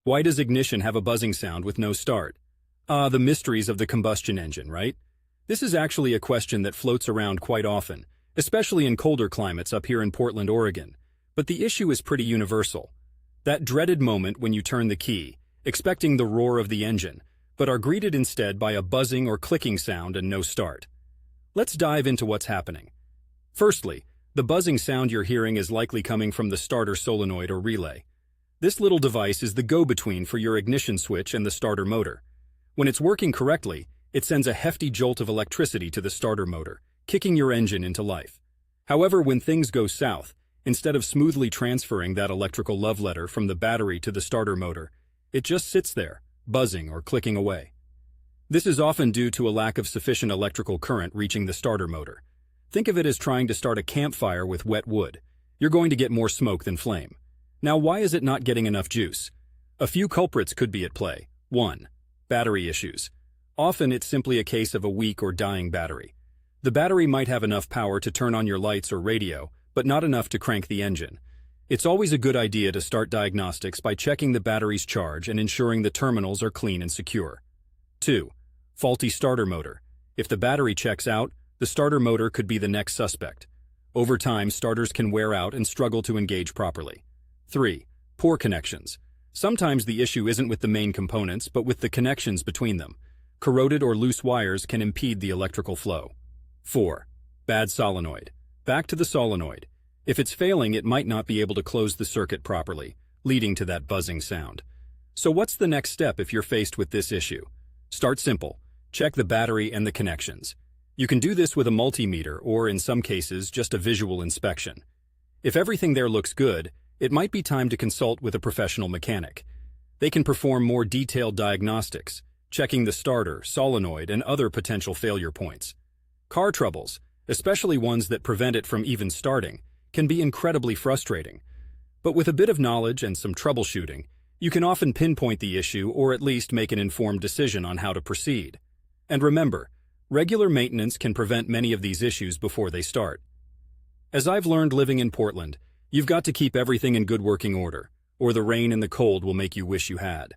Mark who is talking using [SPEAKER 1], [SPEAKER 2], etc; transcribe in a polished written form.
[SPEAKER 1] Why does ignition have a buzzing sound with no start? Ah, the mysteries of the combustion engine, right? This is actually a question that floats around quite often, especially in colder climates up here in Portland, Oregon. But the issue is pretty universal. That dreaded moment when you turn the key, expecting the roar of the engine, but are greeted instead by a buzzing or clicking sound and no start. Let's dive into what's happening. Firstly, the buzzing sound you're hearing is likely coming from the starter solenoid or relay. This little device is the go-between for your ignition switch and the starter motor. When it's working correctly, it sends a hefty jolt of electricity to the starter motor, kicking your engine into life. However, when things go south, instead of smoothly transferring that electrical love letter from the battery to the starter motor, it just sits there, buzzing or clicking away. This is often due to a lack of sufficient electrical current reaching the starter motor. Think of it as trying to start a campfire with wet wood. You're going to get more smoke than flame. Now, why is it not getting enough juice? A few culprits could be at play. 1. Battery issues. Often it's simply a case of a weak or dying battery. The battery might have enough power to turn on your lights or radio, but not enough to crank the engine. It's always a good idea to start diagnostics by checking the battery's charge and ensuring the terminals are clean and secure. 2. Faulty starter motor. If the battery checks out, the starter motor could be the next suspect. Over time, starters can wear out and struggle to engage properly. 3. Poor connections. Sometimes the issue isn't with the main components, but with the connections between them. Corroded or loose wires can impede the electrical flow. 4. Bad solenoid. Back to the solenoid. If it's failing, it might not be able to close the circuit properly, leading to that buzzing sound. So what's the next step if you're faced with this issue? Start simple. Check the battery and the connections. You can do this with a multimeter or, in some cases, just a visual inspection. If everything there looks good, it might be time to consult with a professional mechanic. They can perform more detailed diagnostics, checking the starter, solenoid, and other potential failure points. Car troubles, especially ones that prevent it from even starting, can be incredibly frustrating. But with a bit of knowledge and some troubleshooting, you can often pinpoint the issue or at least make an informed decision on how to proceed. And remember, regular maintenance can prevent many of these issues before they start. As I've learned living in Portland, you've got to keep everything in good working order, or the rain and the cold will make you wish you had.